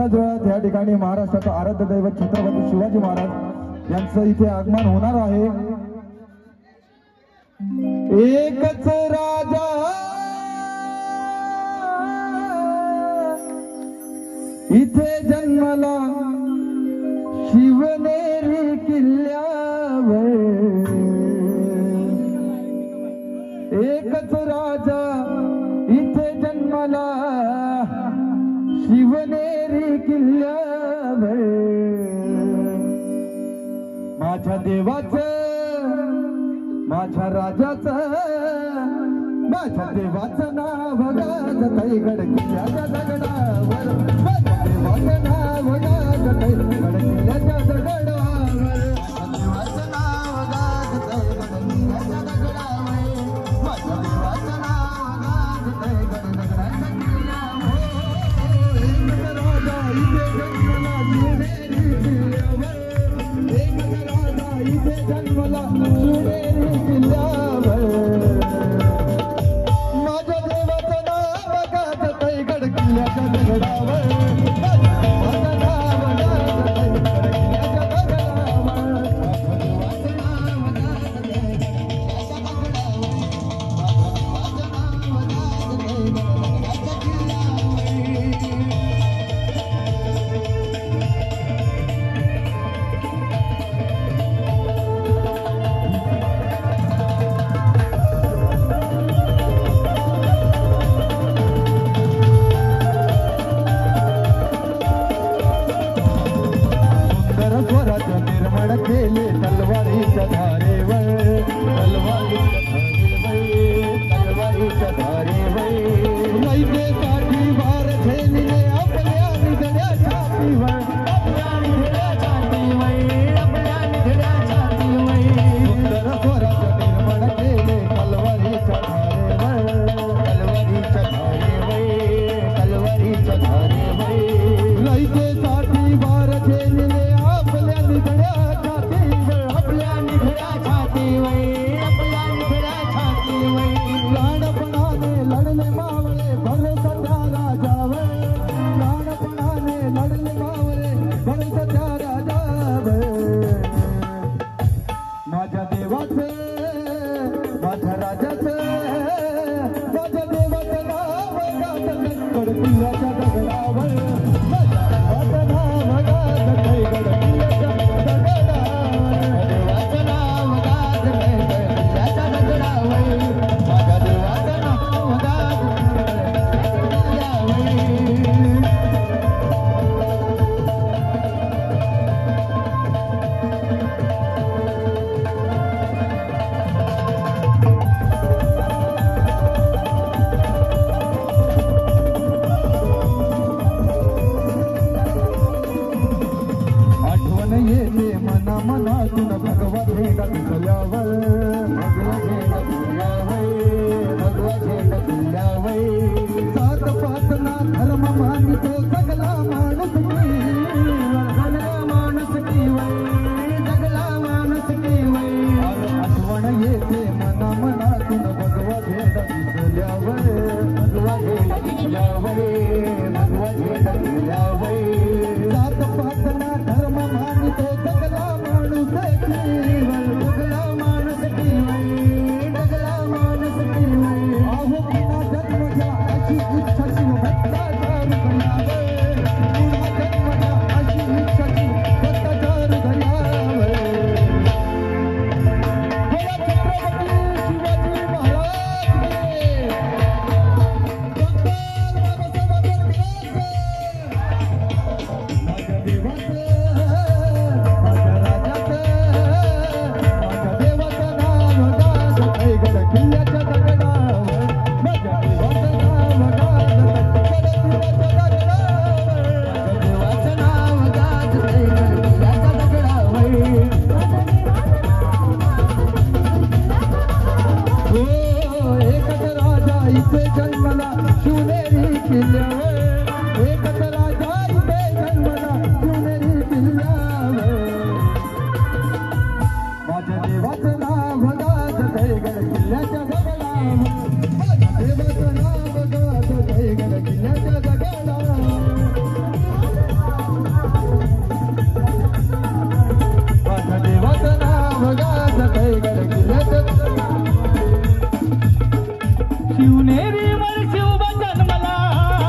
थोड्याच वेळात या ठिकाणी महाराष्ट्राचं आराध्य दैवत छत्रपती शिवाजी महाराज यांचं इथे आगमन होणार आहे। एकच राजा इथे जन्मला शिवनेरी किल्ल्यावर, एकच राजा इथे जन्मला शिवनेरी किल्ल्यावर। माझ्या देवाचं माझ्या राजाचं माझ्या देवाचं नाव गाजतंय गडकिल्ल्याच्या दगडावर, माझ्या देवाचं नाव गाजतंय गडकिल्ल्याच्या दगडावर, देवाचं नाव गाजतंय गडकिल्ल्याच्या दगडावर, माझ्या देवाचं नाव गाजतंय गडकिल्ल्याच्या किल्ल्यावर। एकच राजा इथे जन्मला शिवनेरी किल्ल्यावर, एकच राजा इथे जन्मला शिवनेरी किल्ल्यावर, माझ्या देवाचं नाव गाजतंय गडकिल्ल्याच्या दगडावर, माझं नाव गाजतंय गडकिल्ल्याच्या दगडावर, माझं नाव गाजतंय गडकिल्ल्याच्या दगडावर, माझं नाव गाजतंय गडकिल्ल्याच्या किल्ल्यावर। निर्माण केले तलवारीच्या धारेवर, तलवारीच्या धारेवर, लैदेसाठी वार झेलले आपल्या निधड्या छातीवर, आपल्या निधड्या छातीवर, आपल्या निधड्या छातीवर, सुंदर स्वराज्य निर्माण केले तलवारीच्या धारेवर, तलवारीच्या धारेवर, तलवारीच्या धारेवर, लैदेसाठी वार झेलले आपल्या निधड्या छातीवर, आपल्या निधड्या छातीवर, आपल्या निधड्या छातीवर, लहानपणाने लढले मावळे भरोसा त्या राजावर, लहानपणाने लढले मावळे भरोसा त्या राजावर, माझ्या देवाचं माझ्या राजाचं माझ्या देवाचं नाव गाजतंय गडकिल्ल्याच्या दगडावर, माझ्या देवाचं नाव गाजतंय गडकिल्ल्याच्या दगडावर, देवाचं नाव गाजतंय गडकिल्ल्याच्या दगडावर, माझ्या देवाचं नाव गाजतंय गडकिल्ल्यावर। आठवण येते मना मनातून भगवा झेंडा दिसल्यावर, भगवा झेंडा दिसल्यावर, भगवा झेंडा दिसल्यावर, सात पाचना धर्म मानितो सगळा माणूस कीवर, सगळा माणूस कीवर, सगळा माणूस कीवर, आठवण येते मना मनातून भगवा झेंडा दिसल्यावर, भगवा झेंडा दिसल्यावर, भगवा झेंडा दिसल्यावर, सात पाचना धर्म मानितो सगळा माणूस कीवर, सगळा माणूस कीवर, सगळा माणूस कीवर, अहो पुन्हा जन्मच्या अशी इच्छा शिव भक्ताच्या हृदयावर, पुन्हा जन्मच्या अशी इच्छा शिव भक्ताच्या हृदयावर, बोला छत्रपती शिवाजी महाराज की, डॉक्टर बाबासाहेब आंबेडकर, माझ्या देवाचं माझ्या राजाचं माझ्या देवाचं नाव गाजतंय गडकिल्ल्याच्या दगडावर, माझ्या देवाचं नाव गाजतंय गडकिल्ल्याच्या दगडावर, माझ्या देवाचं नाव गाजतंय गडकिल्ल्याच्या दगडावर, हो एकच राजा इथे जन्मला शिवनेरी किल्ल्यावर, एकच राजा इथे जन्मला शिवनेरी किल्ल्यावर, माझ्या देवाचं नाव गाजतंय गडकिल्ल्याच्या दगडावर, माझ्या देवाचं नाव गाजतंय गडकिल्ल्याच्या दगडावर, राजा सखे